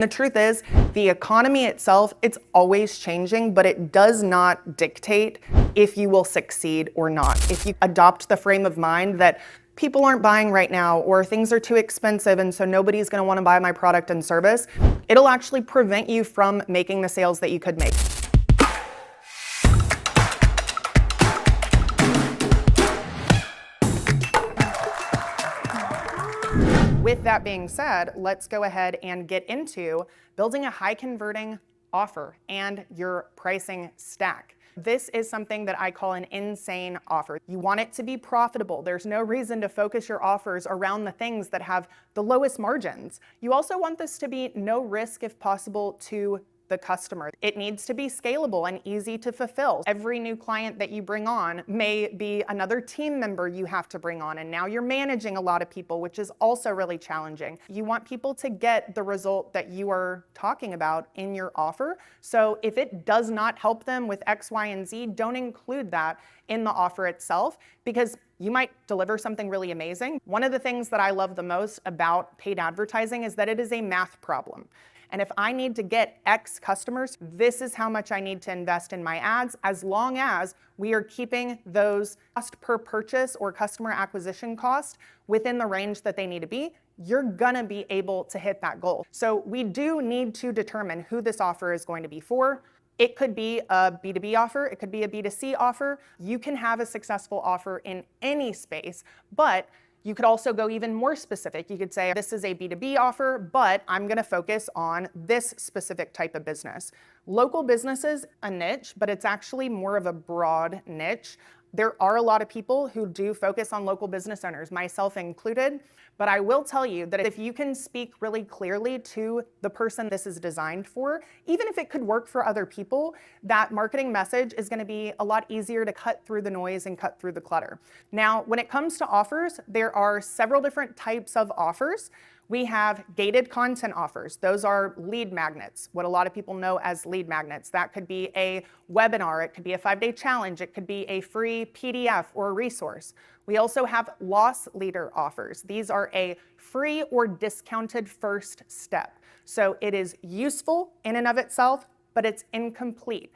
The truth is, the economy itself, it's always changing, but it does not dictate if you will succeed or not. If you adopt the frame of mind that people aren't buying right now, or things are too expensive and so nobody's gonna wanna buy my product and service, it'll actually prevent you from making the sales that you could make. With that being said, let's go ahead and get into building a high converting offer and your pricing stack. This is something that I call an insane offer. You want it to be profitable. There's no reason to focus your offers around the things that have the lowest margins. You also want this to be no risk, if possible, to the customer. It needs to be scalable and easy to fulfill. Every new client that you bring on may be another team member you have to bring on, and now you're managing a lot of people, which is also really challenging. You want people to get the result that you are talking about in your offer. So if it does not help them with X, Y, and Z, don't include that in the offer itself, because you might deliver something really amazing. One of the things that I love the most about paid advertising is that it is a math problem. And if I need to get X customers, this is how much I need to invest in my ads, as long as we are keeping those cost per purchase or customer acquisition cost within the range that they need to be, you're gonna be able to hit that goal. So we do need to determine who this offer is going to be for. It could be a B2B offer, it could be a B2C offer. You can have a successful offer in any space, but you could also go even more specific. You could say, this is a B2B offer, but I'm gonna focus on this specific type of business. Local business is a niche, but it's actually more of a broad niche. There are a lot of people who do focus on local business owners, myself included, but I will tell you that if you can speak really clearly to the person this is designed for, even if it could work for other people, that marketing message is gonna be a lot easier to cut through the noise and cut through the clutter. Now, when it comes to offers, there are several different types of offers. We have gated content offers. Those are lead magnets, what a lot of people know as lead magnets. That could be a webinar, it could be a 5-day challenge, it could be a free PDF or a resource. We also have loss leader offers. These are a free or discounted first step. So it is useful in and of itself, but it's incomplete.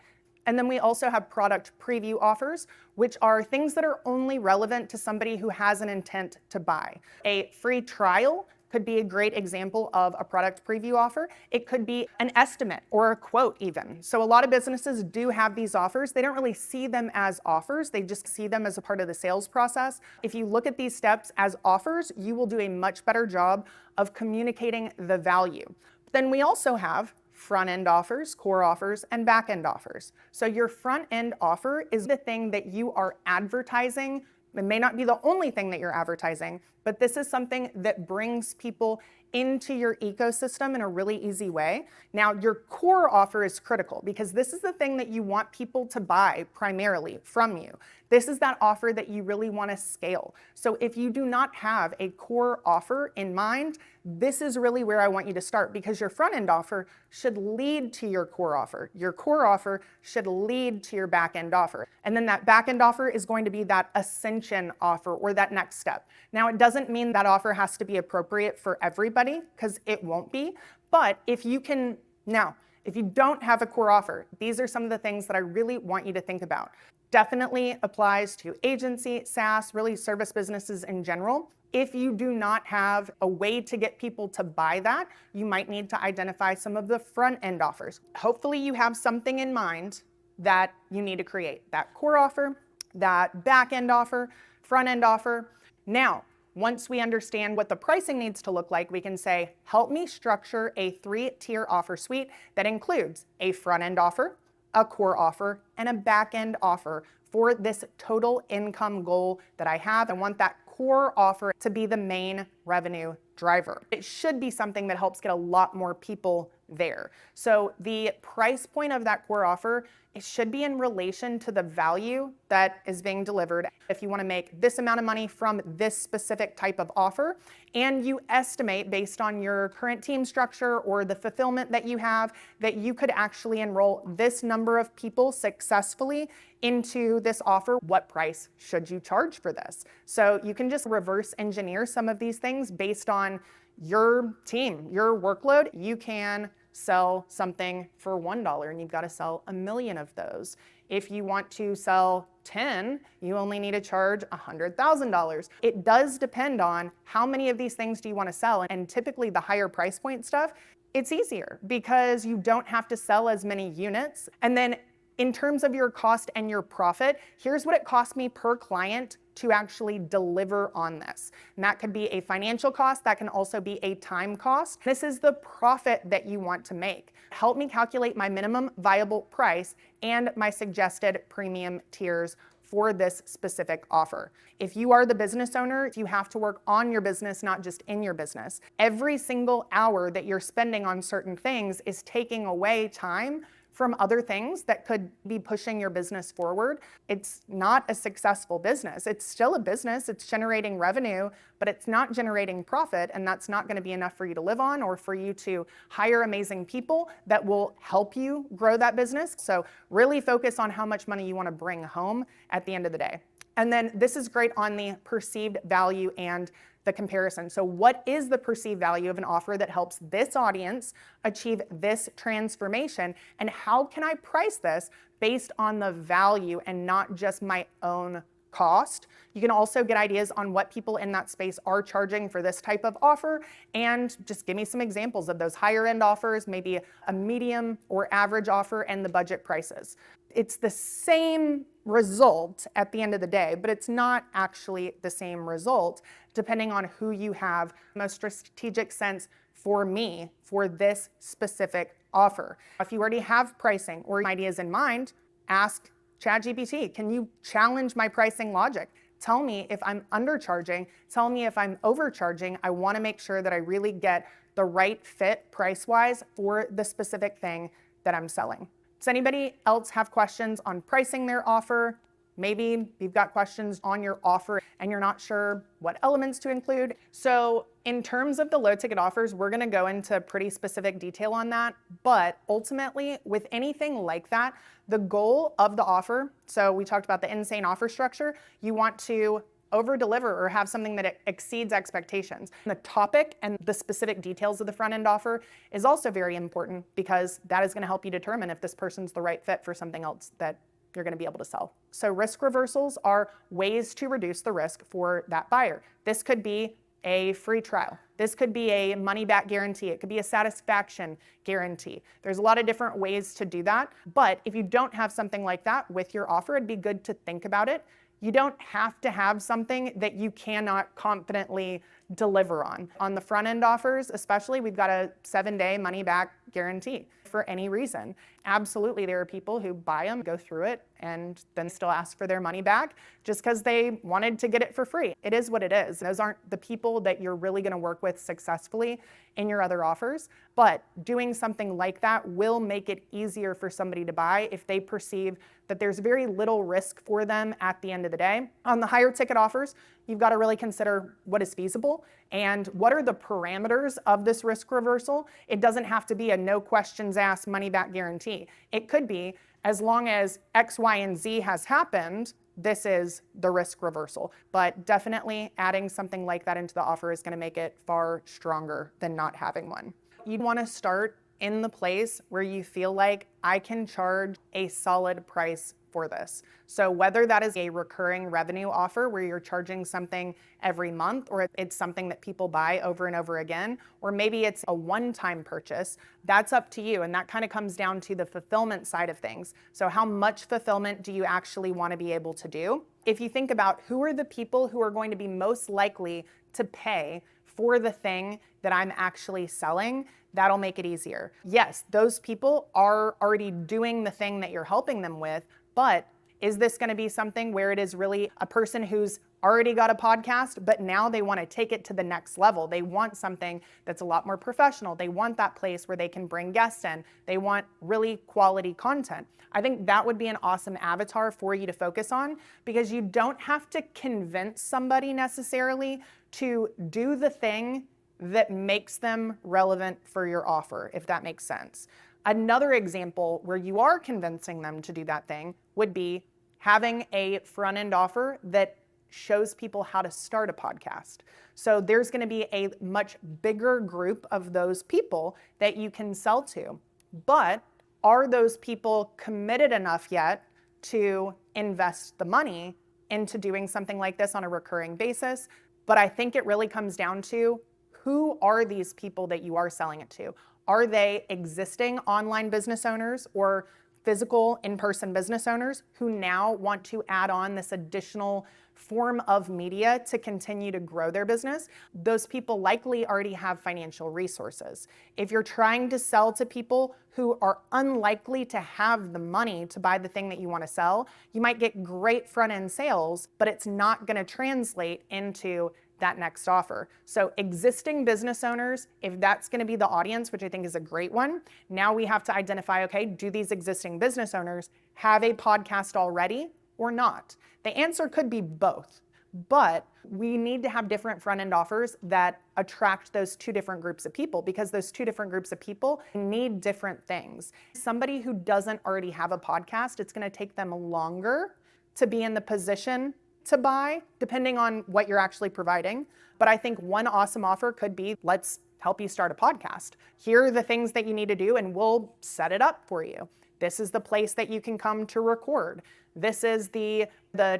And then we also have product preview offers, which are things that are only relevant to somebody who has an intent to buy. A free trial could be a great example of a product preview offer. It could be an estimate or a quote even. So a lot of businesses do have these offers. They don't really see them as offers. They just see them as a part of the sales process. If you look at these steps as offers, you will do a much better job of communicating the value. But then we also have front-end offers, core offers, and back-end offers. So your front-end offer is the thing that you are advertising. It may not be the only thing that you're advertising, but this is something that brings people into your ecosystem in a really easy way. Now, your core offer is critical because this is the thing that you want people to buy primarily from you. This is that offer that you really want to scale. So if you do not have a core offer in mind, this is really where I want you to start, because your front-end offer should lead to your core offer. Your core offer should lead to your back-end offer. And then that back-end offer is going to be that ascension offer or that next step. Now, it doesn't mean that offer has to be appropriate for everybody, because it won't be. But if you don't have a core offer, these are some of the things that I really want you to think about. Definitely applies to agency, SaaS, really service businesses in general. If you do not have a way to get people to buy that, you might need to identify some of the front-end offers. Hopefully you have something in mind that you need to create. That core offer, that back-end offer, front-end offer. Now, once we understand what the pricing needs to look like, we can say, help me structure a 3-tier offer suite that includes a front-end offer, a core offer, and a back-end offer for this total income goal that I have. I want that core offer to be the main revenue driver. It should be something that helps get a lot more people there. So the price point of that core offer, it should be in relation to the value that is being delivered. If you want to make this amount of money from this specific type of offer, and you estimate based on your current team structure or the fulfillment that you have, that you could actually enroll this number of people successfully into this offer, what price should you charge for this? So you can just reverse engineer some of these things based on your team, your workload, you can sell something for $1 and you've got to sell 1,000,000 of those. If you want to sell 10, you only need to charge $100,000. It does depend on how many of these things do you want to sell. And typically the higher price point stuff, it's easier because you don't have to sell as many units. And then in terms of your cost and your profit, here's what it costs me per client to actually deliver on this. And that could be a financial cost, that can also be a time cost. This is the profit that you want to make. Help me calculate my minimum viable price and my suggested premium tiers for this specific offer. If you are the business owner, you have to work on your business, not just in your business. Every single hour that you're spending on certain things is taking away time from other things that could be pushing your business forward. It's not a successful business. It's still a business, it's generating revenue, but it's not generating profit, and that's not gonna be enough for you to live on or for you to hire amazing people that will help you grow that business. So really focus on how much money you wanna bring home at the end of the day. And then this is great on the perceived value and the comparison. So what is the perceived value of an offer that helps this audience achieve this transformation? And how can I price this based on the value and not just my own cost? You can also get ideas on what people in that space are charging for this type of offer, and just give me some examples of those higher end offers, maybe a medium or average offer, and the budget prices. It's the same result at the end of the day, but it's not actually the same result depending on who you have the most strategic sense for me for this specific offer. If you already have pricing or ideas in mind, ask ChatGPT, can you challenge my pricing logic? Tell me if I'm undercharging, tell me if I'm overcharging. I want to make sure that I really get the right fit price-wise for the specific thing that I'm selling. Does anybody else have questions on pricing their offer? Maybe you've got questions on your offer and you're not sure what elements to include. So in terms of the low ticket offers, we're gonna go into pretty specific detail on that. But ultimately, with anything like that, the goal of the offer, so we talked about the insane offer structure, you want to over-deliver or have something that exceeds expectations. The topic and the specific details of the front-end offer is also very important because that is gonna help you determine if this person's the right fit for something else that you're gonna be able to sell. So risk reversals are ways to reduce the risk for that buyer. This could be a free trial. This could be a money-back guarantee. It could be a satisfaction guarantee. There's a lot of different ways to do that, but if you don't have something like that with your offer, it'd be good to think about it. You don't have to have something that you cannot confidently deliver on. On the front-end offers, especially, we've got a 7-day money-back guarantee for any reason. Absolutely, there are people who buy them, go through it, and then still ask for their money back just because they wanted to get it for free. It is what it is. Those aren't the people that you're really going to work with successfully in your other offers, but doing something like that will make it easier for somebody to buy if they perceive that there's very little risk for them at the end of the day. On the higher ticket offers, you've got to really consider what is feasible and what are the parameters of this risk reversal. It doesn't have to be a no questions asked money back guarantee. It could be as long as X, Y, and Z has happened, this is the risk reversal. But definitely adding something like that into the offer is going to make it far stronger than not having one. You'd want to start in the place where you feel like I can charge a solid price for this. So whether that is a recurring revenue offer where you're charging something every month, or it's something that people buy over and over again, or maybe it's a one-time purchase, that's up to you. And that kind of comes down to the fulfillment side of things. So how much fulfillment do you actually want to be able to do? If you think about who are the people who are going to be most likely to pay for the thing that I'm actually selling, that'll make it easier. Yes, those people are already doing the thing that you're helping them with, but is this going to be something where it is really a person who's already got a podcast, but now they want to take it to the next level? They want something that's a lot more professional. They want that place where they can bring guests in. They want really quality content. I think that would be an awesome avatar for you to focus on, because you don't have to convince somebody necessarily to do the thing that makes them relevant for your offer, if that makes sense. Another example where you are convincing them to do that thing would be having a front-end offer that shows people how to start a podcast. So there's going to be a much bigger group of those people that you can sell to. But are those people committed enough yet to invest the money into doing something like this on a recurring basis? But I think it really comes down to, who are these people that you are selling it to? Are they existing online business owners or physical in-person business owners who now want to add on this additional form of media to continue to grow their business? Those people likely already have financial resources. If you're trying to sell to people who are unlikely to have the money to buy the thing that you want to sell, you might get great front-end sales, but it's not going to translate into that next offer. So existing business owners, if that's going to be the audience, which I think is a great one, now we have to identify, okay, do these existing business owners have a podcast already or not? The answer could be both, but we need to have different front-end offers that attract those two different groups of people, because those two different groups of people need different things. Somebody who doesn't already have a podcast, it's going to take them longer to be in the position to buy, depending on what you're actually providing. But I think one awesome offer could be, let's help you start a podcast. Here are the things that you need to do, and we'll set it up for you. This is the place that you can come to record. This is the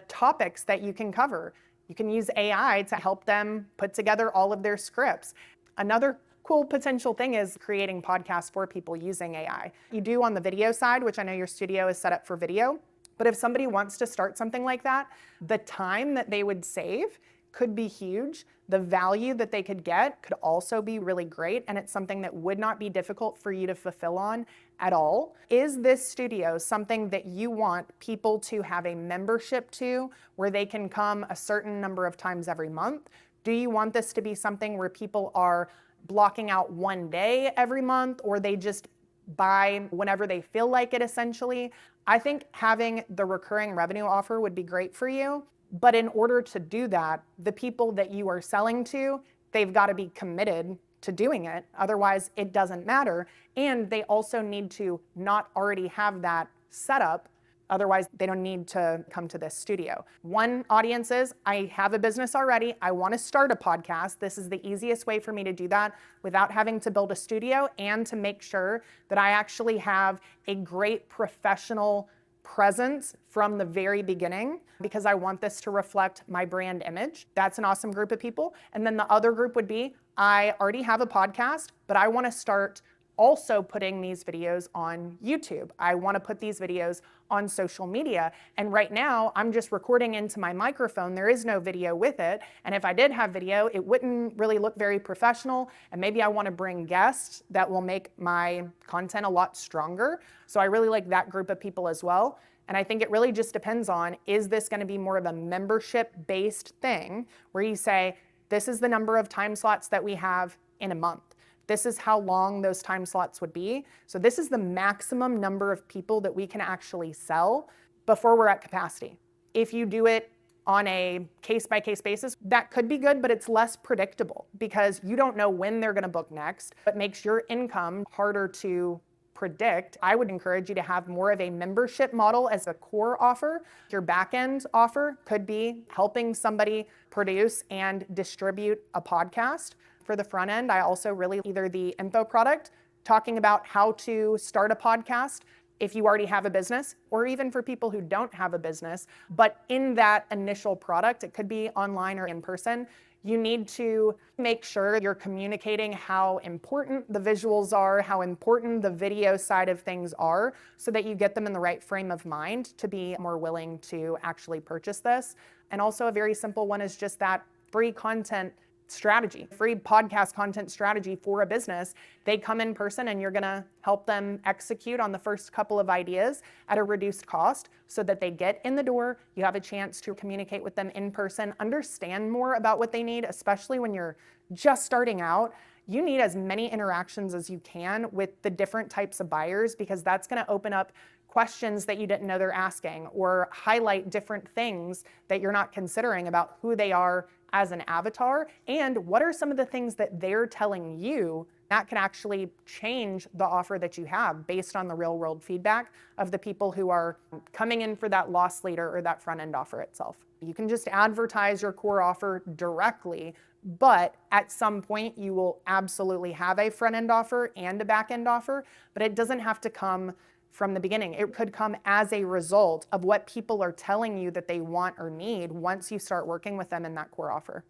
topics that you can cover. You can use AI to help them put together all of their scripts. Another cool potential thing is creating podcasts for people using AI. You do on the video side, which I know your studio is set up for video. But if somebody wants to start something like that, the time that they would save could be huge. The value that they could get could also be really great, and it's something that would not be difficult for you to fulfill on at all. Is this studio something that you want people to have a membership to, where they can come a certain number of times every month? Do you want this to be something where people are blocking out one day every month, or they just buy whenever they feel like it, essentially? I think having the recurring revenue offer would be great for you. But in order to do that, the people that you are selling to, they've got to be committed to doing it. Otherwise, it doesn't matter. And they also need to not already have that set up. Otherwise, they don't need to come to this studio. One audience is, I have a business already. I want to start a podcast. This is the easiest way for me to do that without having to build a studio, and to make sure that I actually have a great professional presence from the very beginning, because I want this to reflect my brand image. That's an awesome group of people. And then the other group would be, I already have a podcast, but I want to start also putting these videos on YouTube. I want to put these videos on social media. And right now, I'm just recording into my microphone. There is no video with it. And if I did have video, it wouldn't really look very professional. And maybe I want to bring guests that will make my content a lot stronger. So I really like that group of people as well. And I think it really just depends on, is this going to be more of a membership-based thing where you say, this is the number of time slots that we have in a month. This is how long those time slots would be. So this is the maximum number of people that we can actually sell before we're at capacity. If you do it on a case-by-case basis, that could be good, but it's less predictable because you don't know when they're gonna book next. It makes your income harder to predict. I would encourage you to have more of a membership model as a core offer. Your back-end offer could be helping somebody produce and distribute a podcast. For the front end, I also really either the info product, talking about how to start a podcast if you already have a business, or even for people who don't have a business. But in that initial product, it could be online or in person, you need to make sure you're communicating how important the visuals are, how important the video side of things are, so that you get them in the right frame of mind to be more willing to actually purchase this. And also a very simple one is just that free content strategy, free podcast content strategy for a business. They come in person and you're gonna help them execute on the first couple of ideas at a reduced cost so that they get in the door. You have a chance to communicate with them in person, understand more about what they need, especially when you're just starting out. You need as many interactions as you can with the different types of buyers, because that's gonna open up questions that you didn't know they're asking, or highlight different things that you're not considering about who they are as an avatar, and what are some of the things that they're telling you That can actually change the offer that you have based on the real world feedback of the people who are coming in for that loss leader or that front end offer itself. You can just advertise your core offer directly, but at some point you will absolutely have a front end offer and a back end offer, but it doesn't have to come from the beginning. It could come as a result of what people are telling you that they want or need once you start working with them in that core offer.